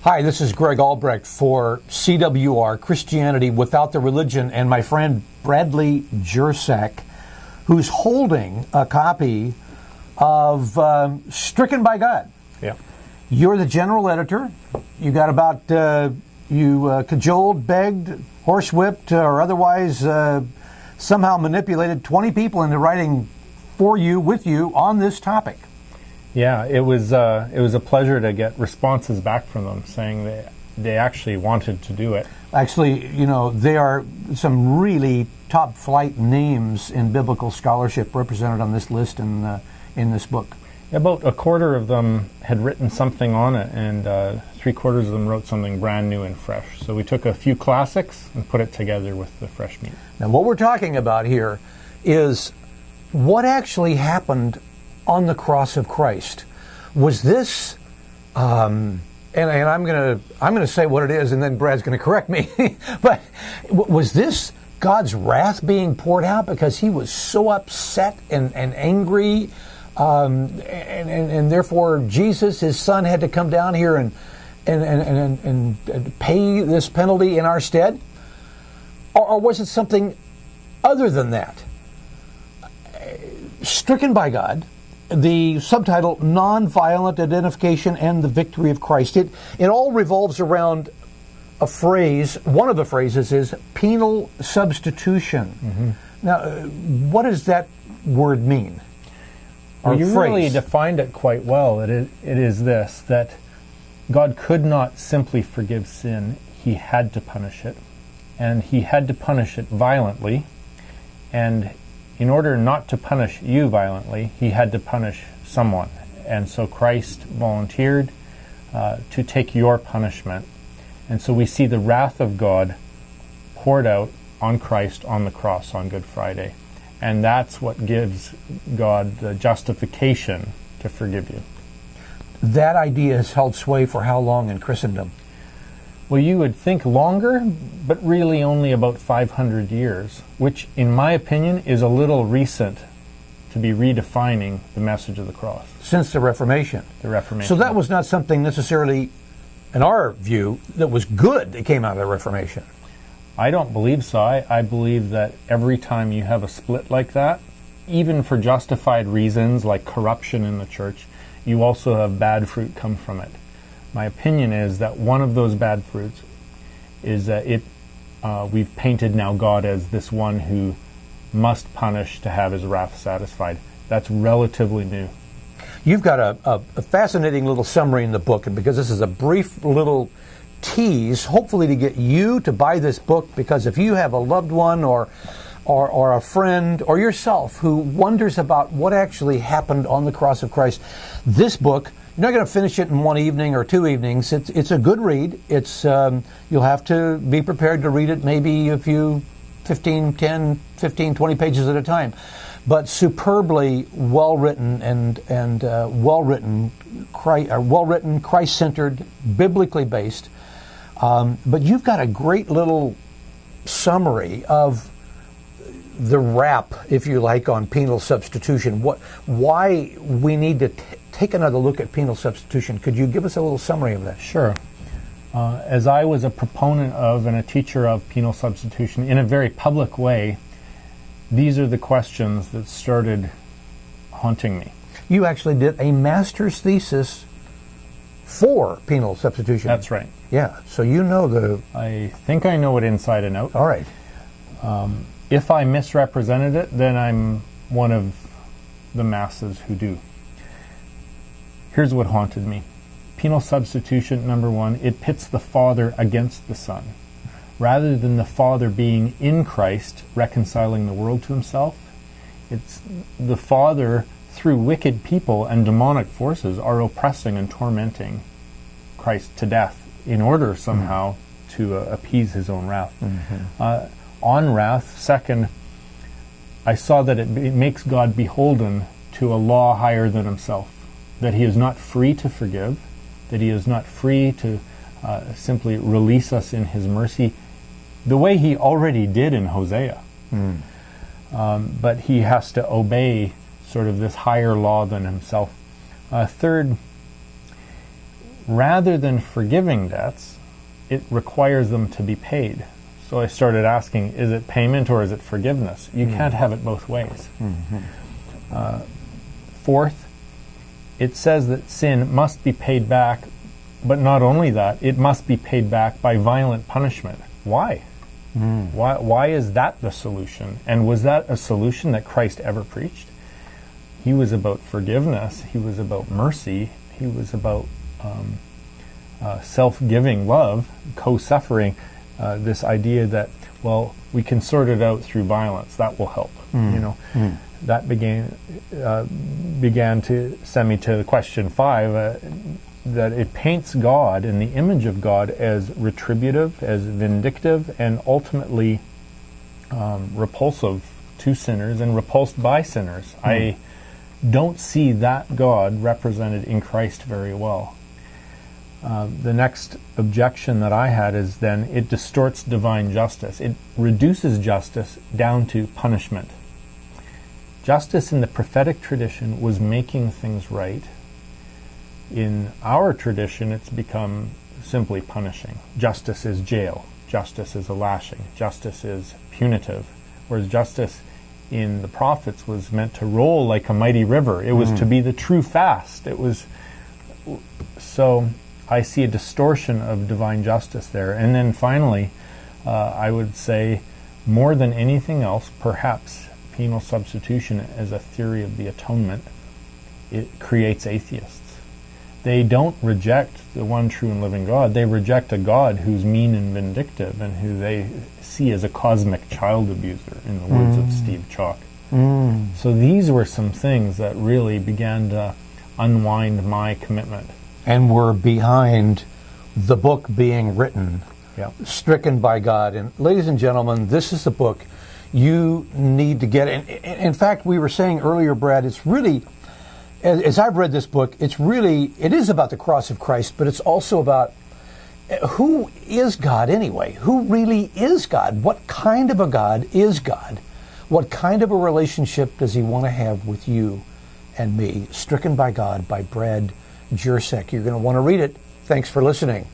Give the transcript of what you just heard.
Hi, this is Greg Albrecht for CWR, Christianity Without the Religion, and my friend Bradley Jersak, who's holding a copy of Stricken by God. Yeah. You're the general editor. You got about, cajoled, begged, horsewhipped, or otherwise somehow manipulated 20 people into writing for you, with you, on this topic. Yeah, it was a pleasure to get responses back from them saying they actually wanted to do it. Actually, they are some really top flight names in biblical scholarship represented on this list in this book. About a quarter of them had written something on it, and 3/4 of them wrote something brand new and fresh. So we took a few classics and put it together with the fresh meat. Now, what we're talking about here is what actually happened on the cross of Christ. Was this, and I'm gonna say what it is, and then Brad's gonna correct me. But was this God's wrath being poured out because He was so upset and angry, and therefore Jesus, His Son, had to come down here and pay this penalty in our stead, or was it something other than that? Stricken by God. The subtitle, Nonviolent Identification and the Victory of Christ. It all revolves around a phrase. One of the phrases is penal substitution. Mm-hmm. Now, what does that word mean? Well, you really defined it quite well. It is this, that God could not simply forgive sin. He had to punish it. And He had to punish it violently. And in order not to punish you violently, He had to punish someone. And so Christ volunteered to take your punishment. And so we see the wrath of God poured out on Christ on the cross on Good Friday. And that's what gives God the justification to forgive you. That idea has held sway for how long in Christendom? Well, you would think longer, but really only about 500 years, which, in my opinion, is a little recent to be redefining the message of the cross. Since the Reformation. The Reformation. So that was not something necessarily, in our view, that was good that came out of the Reformation. I don't believe so. I believe that every time you have a split like that, even for justified reasons like corruption in the church, you also have bad fruit come from it. My opinion is that one of those bad fruits is that we've painted now God as this one who must punish to have His wrath satisfied. That's relatively new. You've got a fascinating little summary in the book, and because this is a brief little tease, hopefully to get you to buy this book, because if you have a loved one or a friend or yourself who wonders about what actually happened on the cross of Christ, this book, you're not going to finish it in one evening or 2 evenings. It's a good read. It's you'll have to be prepared to read it maybe 10, 15, 20 pages at a time. But superbly well-written and well-written, Christ-centered, biblically based. But you've got a great little summary of the wrap, if you like, on penal substitution. Why we need to take another look at penal substitution. Could you give us a little summary of that? Sure. As I was a proponent of and a teacher of penal substitution in a very public way, these are the questions that started haunting me. You actually did a master's thesis for penal substitution. That's right. Yeah, so you know I think I know it inside and out. All right. If I misrepresented it, then I'm one of the masses who do. Here's what haunted me. Penal substitution, number one, it pits the Father against the Son. Rather than the Father being in Christ, reconciling the world to Himself, it's the Father, through wicked people and demonic forces, are oppressing and tormenting Christ to death in order somehow to appease His own wrath. Mm-hmm. On wrath, second, I saw that it makes God beholden to a law higher than Himself, that He is not free to forgive, that He is not free to simply release us in His mercy, the way He already did in Hosea. But He has to obey sort of this higher law than Himself. Third, rather than forgiving debts, it requires them to be paid. So I started asking, is it payment or is it forgiveness? You can't have it both ways. Fourth, it says that sin must be paid back, but not only that, it must be paid back by violent punishment. Why? Why is that the solution? And was that a solution that Christ ever preached? He was about forgiveness. He was about mercy. He was about self-giving love, co-suffering. This idea that, well, we can sort it out through violence. That will help. That began to send me to question 5. That it paints God and the image of God as retributive, as vindictive, and ultimately repulsive to sinners and repulsed by sinners. I don't see that God represented in Christ very well. The next objection that I had is then it distorts divine justice. It reduces justice down to punishment. Justice in the prophetic tradition was making things right. In our tradition, it's become simply punishing. Justice is jail. Justice is a lashing. Justice is punitive. Whereas justice in the prophets was meant to roll like a mighty river. It was to be the true fast. It was so I see a distortion of divine justice there. And then finally, I would say more than anything else, perhaps penal substitution as a theory of the atonement, it creates atheists. They don't reject the one true and living God. They reject a God who's mean and vindictive and who they see as a cosmic child abuser, in the words of Steve Chalk. So these were some things that really began to unwind my commitment. And were behind the book being written, Stricken by God. And ladies and gentlemen, this is the book you need to get. And in fact, we were saying earlier, Brad, it's really, as I've read this book, it is about the cross of Christ, but it's also about who is God anyway? Who really is God? What kind of a God is God? What kind of a relationship does he want to have with you and me? Stricken by God by Brad Jersak. You're going to want to read it. Thanks for listening.